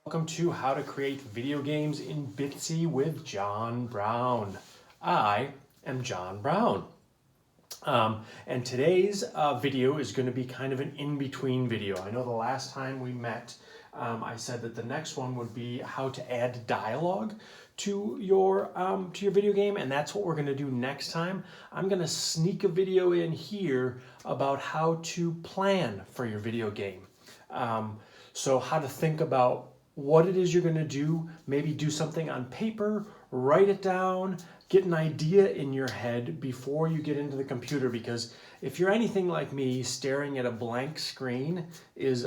Welcome to How to Create Video Games in Bitsy with John Brown. I am John Brown. And today's video is going to be kind of an in-between video. I know the last time we met, I said that the next one would be how to add dialogue to your video game, and that's what we're going to do next time. I'm going to sneak a video in here about how to plan for your video game. So how to think about what it is you're going to do, maybe do something on paper, write it down, get an idea in your head before you get into the computer, because if you're anything like me, staring at a blank screen is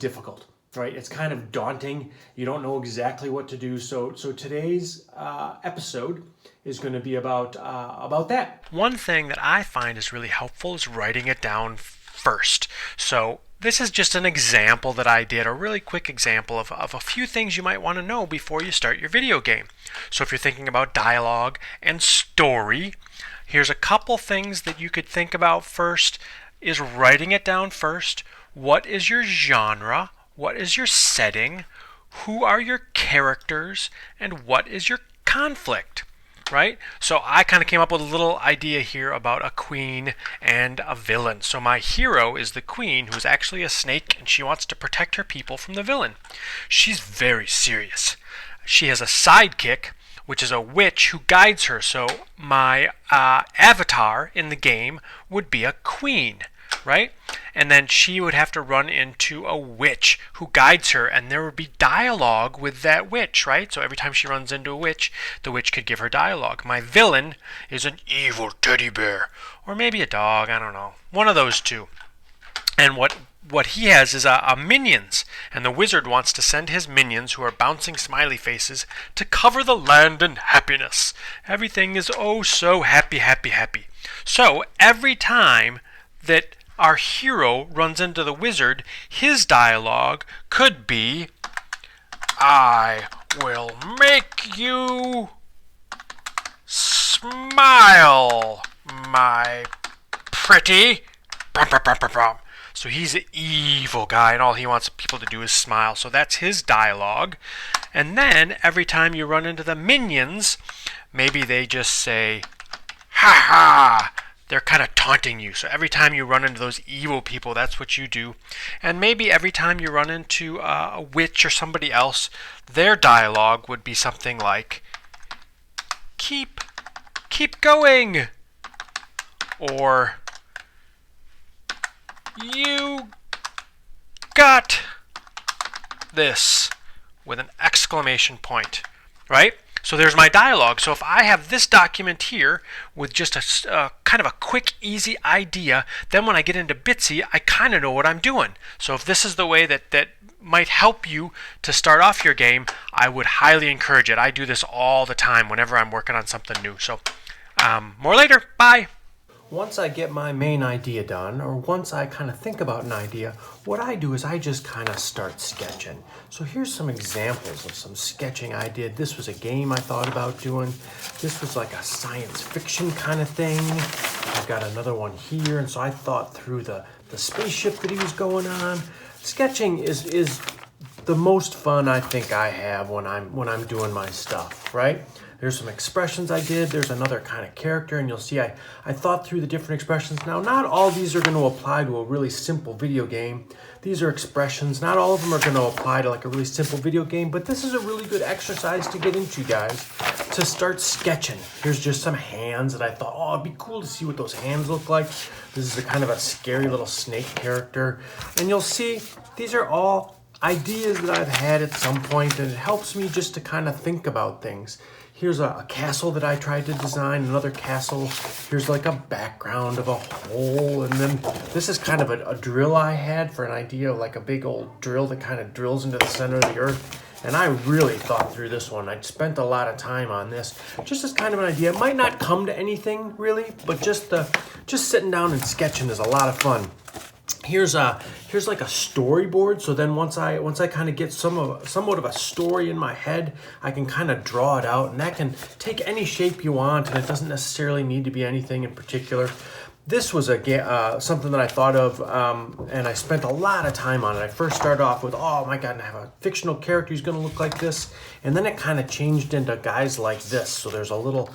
difficult, right? It's kind of daunting. You don't know exactly what to do. So today's episode is going to be about that. One thing that I find is really helpful is writing it down first. So this is just an example that I did, a really quick example of a few things you might want to know before you start your video game. So if you're thinking about dialogue and story, here's a couple things that you could think about first is writing it down first. What is your genre? What is your setting? Who are your characters? And what is your conflict? Right? So I kind of came up with a little idea here about a queen and a villain. So my hero is the queen, who's actually a snake, and she wants to protect her people from the villain. She's very serious. She has a sidekick, which is a witch who guides her. So my avatar in the game would be a queen, right? And then she would have to run into a witch who guides her, and there would be dialogue with that witch, right? So every time she runs into a witch, the witch could give her dialogue. My villain is an evil teddy bear, or maybe a dog, I don't know. One of those two. And what he has is a minions, and the wizard wants to send his minions, who are bouncing smiley faces, to cover the land in happiness. Everything is oh so happy, happy, happy. So every time that our hero runs into the wizard, his dialogue could be, I will make you smile, my pretty. So he's an evil guy, and all he wants people to do is smile. So that's his dialogue. And then every time you run into the minions, maybe they just say, ha ha. They're kind of taunting you. So every time you run into those evil people, that's what you do. And maybe every time you run into a witch or somebody else, their dialogue would be something like, keep going. Or, you got this, with an exclamation point, right? So there's my dialogue. So if I have this document here with just a kind of a quick, easy idea, then when I get into Bitsy, I kind of know what I'm doing. So if this is the way that might help you to start off your game, I would highly encourage it. I do this all the time whenever I'm working on something new. So more later. Bye. Once I get my main idea done, or once I kind of think about an idea, what I do is I just kind of start sketching. So here's some examples of some sketching I did. This was a game I thought about doing. This was like a science fiction kind of thing. I've got another one here, and so I thought through the spaceship that he was going on. Sketching is the most fun I think I have when I'm doing my stuff, right? There's some expressions I did. There's another kind of character, and you'll see I thought through the different expressions. Now, not all these are going to apply to a really simple video game. These are expressions. Not all of them are going to apply to like a really simple video game, but this is a really good exercise to get into, guys, to start sketching. Here's just some hands that I thought, oh, it'd be cool to see what those hands look like. This is a kind of a scary little snake character. And you'll see these are all ideas that I've had at some point, and it helps me just to kind of think about things. Here's a castle that I tried to design, another castle. Here's like a background of a hole. And then this is kind of a drill I had for an idea of like a big old drill that kind of drills into the center of the earth. And I really thought through this one. I spent a lot of time on this, just as kind of an idea. It might not come to anything really, but just sitting down and sketching is a lot of fun. Here's like a storyboard. So then once I kind of get somewhat of a story in my head, I can kind of draw it out, and that can take any shape you want, and it doesn't necessarily need to be anything in particular. This was something that I thought of, and I spent a lot of time on it. I first started off with, oh my God, I have a fictional character who's going to look like this, and then it kind of changed into guys like this. So there's a little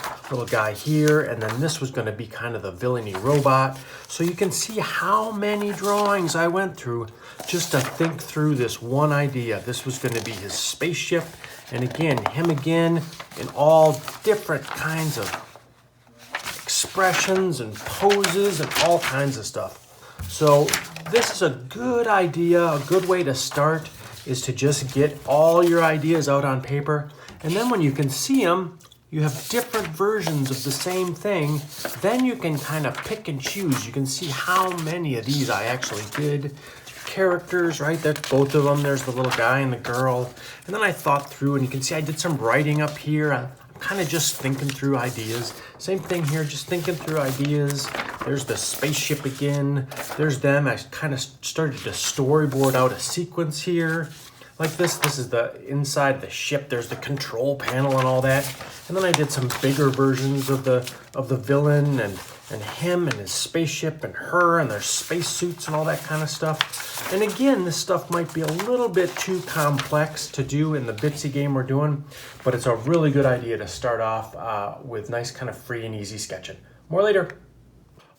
guy here, and then this was going to be kind of the villainy robot. So you can see how many drawings I went through just to think through this one idea. This was going to be his spaceship, and again, him again in all different kinds of expressions and poses and all kinds of stuff. So this is a good idea. A good way to start is to just get all your ideas out on paper, and then when you can see them, you have different versions of the same thing. Then you can kind of pick and choose. You can see how many of these I actually did. Characters, right? That's both of them. There's the little guy and the girl. And then I thought through, and you can see I did some writing up here. I'm kind of just thinking through ideas. Same thing here, just thinking through ideas. There's the spaceship again. There's them. I kind of started to storyboard out a sequence here. Like this is the inside of the ship. There's the control panel and all that. And then I did some bigger versions of the villain and him and his spaceship and her and their spacesuits and all that kind of stuff. And again, this stuff might be a little bit too complex to do in the Bitsy game we're doing, but it's a really good idea to start off with nice kind of free and easy sketching. More later.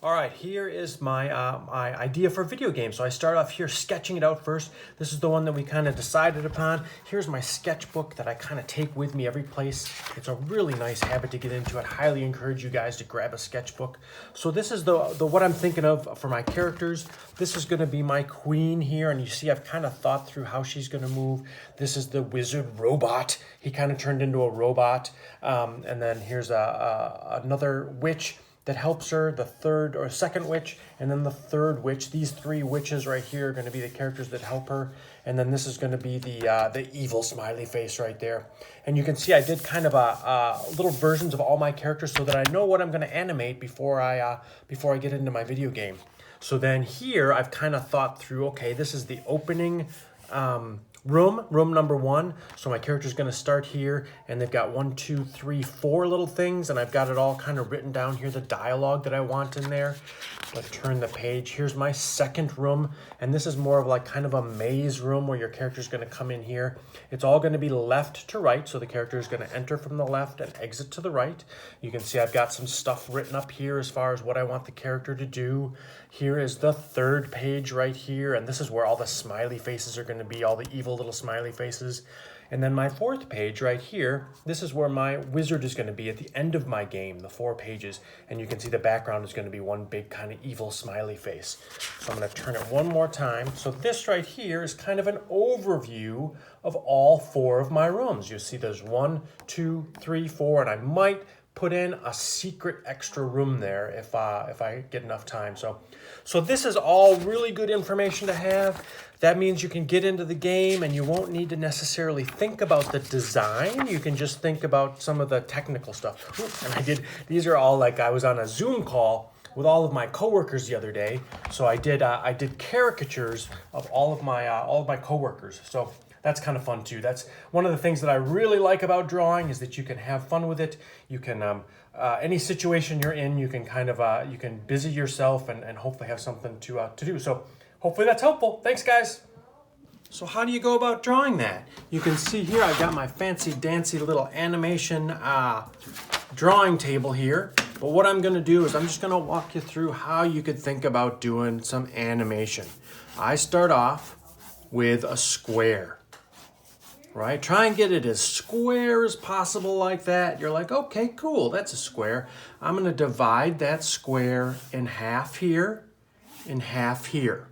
All right, here is my idea for video game. So I start off here sketching it out first. This is the one that we kind of decided upon. Here's my sketchbook that I kind of take with me every place. It's a really nice habit to get into. I'd highly encourage you guys to grab a sketchbook. So this is the what I'm thinking of for my characters. This is going to be my queen here, and you see I've kind of thought through how she's going to move. This is the wizard robot. He kind of turned into a robot. And then here's another witch that helps her, the third or second witch, and then the third witch. These three witches right here are going to be the characters that help her. And then this is going to be the evil smiley face right there. And you can see I did kind of little versions of all my characters so that I know what I'm going to animate before I get into my video game. So then here I've kind of thought through, okay, this is the opening room number one. So my character's going to start here, and they've got 1, 2, 3, 4 little things, and I've got it all kind of written down here, the dialogue that I want in there. Let's turn the page. Here's my second room, and this is more of like kind of a maze room where your character's going to come in here. It's all going to be left to right, so the character is going to enter from the left and exit to the right. You can see I've got some stuff written up here as far as what I want the character to do. Here is the third page right here, and this is where all the smiley faces are going to be, all the evil little smiley faces. And then my fourth page right here, this is where my wizard is going to be at the end of my game, the 4 pages. And you can see the background is going to be one big kind of evil smiley face. So I'm going to turn it one more time. So this right here is kind of an overview of all 4 of my rooms. You see there's 1, 2, 3, 4, and I might put in a secret extra room there if I get enough time. So this is all really good information to have. That means you can get into the game and you won't need to necessarily think about the design. You can just think about some of the technical stuff. Ooh, and these are all like I was on a Zoom call with all of my coworkers the other day. So I did caricatures of all of my coworkers. So that's kind of fun too. That's one of the things that I really like about drawing is that you can have fun with it. You can, any situation you're in, you can kind of, you can busy yourself and hopefully have something to do. So hopefully that's helpful. Thanks guys. So how do you go about drawing that? You can see here I've got my fancy dancy little animation drawing table here. But what I'm gonna do is I'm just gonna walk you through how you could think about doing some animation. I start off with a square. Right? Try and get it as square as possible like that. You're like, okay, cool, that's a square. I'm going to divide that square in half here, in half here,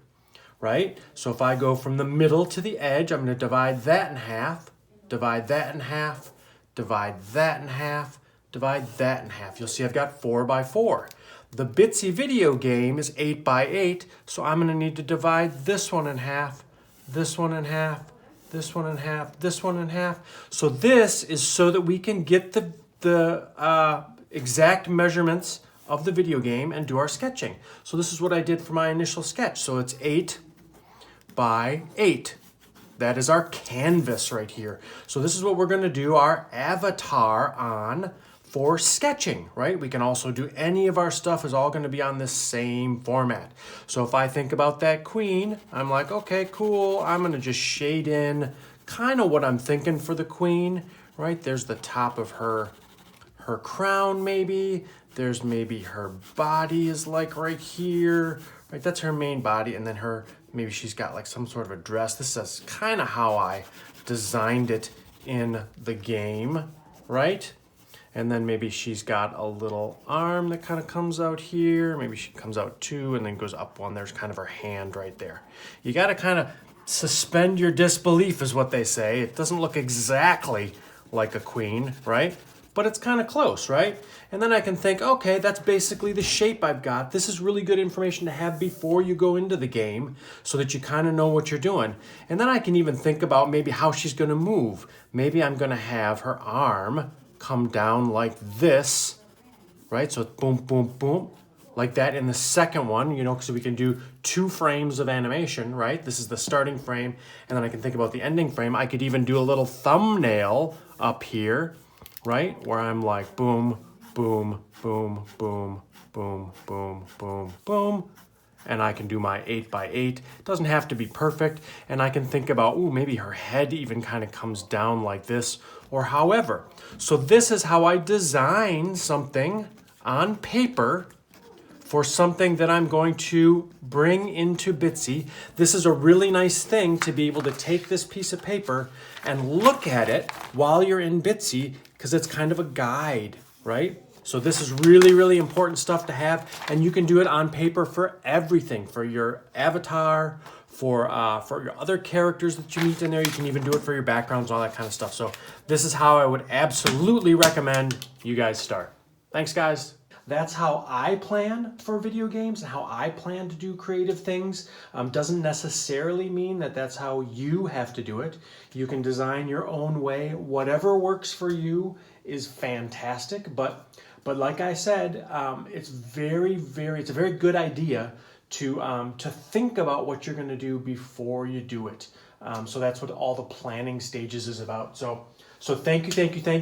right? So if I go from the middle to the edge, I'm going to divide that in half, divide that in half, divide that in half, divide that in half. You'll see I've got 4 by 4. The Bitsy video game is 8 by 8, so I'm going to need to divide this one in half, this one in half, this one in half, this one in half. So this is so that we can get the exact measurements of the video game and do our sketching. So this is what I did for my initial sketch. So it's 8 by 8. That is our canvas right here. So this is what we're going to do our avatar on for sketching, right? We can also do any of our stuff is all going to be on this same format. So if I think about that queen, I'm like, okay, cool. I'm going to just shade in kind of what I'm thinking for the queen, right? There's the top of her crown maybe. There's maybe her body is like right here, right? That's her main body. And then maybe she's got like some sort of a dress. This is kind of how I designed it in the game, right? And then maybe she's got a little arm that kind of comes out here. Maybe she comes out two and then goes up one. There's kind of her hand right there. You got to kind of suspend your disbelief is what they say. It doesn't look exactly like a queen, right? But it's kind of close, right? And then I can think, okay, that's basically the shape I've got. This is really good information to have before you go into the game so that you kind of know what you're doing. And then I can even think about maybe how she's going to move. Maybe I'm going to have her arm come down like this, right? So boom, boom, boom, like that in the second one, you know, because we can do 2 frames of animation, right? This is the starting frame, and then I can think about the ending frame. I could even do a little thumbnail up here, right? Where I'm like boom, boom, boom, boom, boom, boom, boom, boom. And I can do my 8x8. It doesn't have to be perfect. And I can think about, ooh, maybe her head even kind of comes down like this or however. So this is how I design something on paper for something that I'm going to bring into Bitsy. This is a really nice thing to be able to take this piece of paper and look at it while you're in Bitsy because it's kind of a guide, right? So this is really, really important stuff to have, and you can do it on paper for everything, for your avatar, for your other characters that you meet in there. You can even do it for your backgrounds and all that kind of stuff. So this is how I would absolutely recommend you guys start. Thanks, guys. That's how I plan for video games and how I plan to do creative things. Doesn't necessarily mean that that's how you have to do it. You can design your own way. Whatever works for you is fantastic, but like I said, it's it's a very good idea to think about what you're going to do before you do it. So that's what all the planning stages is about. So thank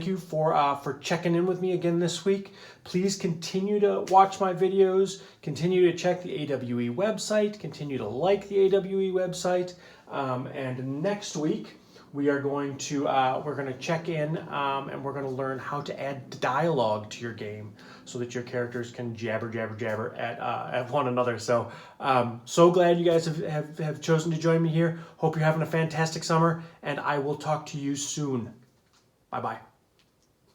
you for checking in with me again this week. Please continue to watch my videos, continue to check the A.W.E website, continue to like the A.W.E website, and next week we are going to check in and we're going to learn how to add dialogue to your game so that your characters can jabber at one another. So so glad you guys have chosen to join me here. Hope you're having a fantastic summer, and I will talk to you soon. Bye-bye.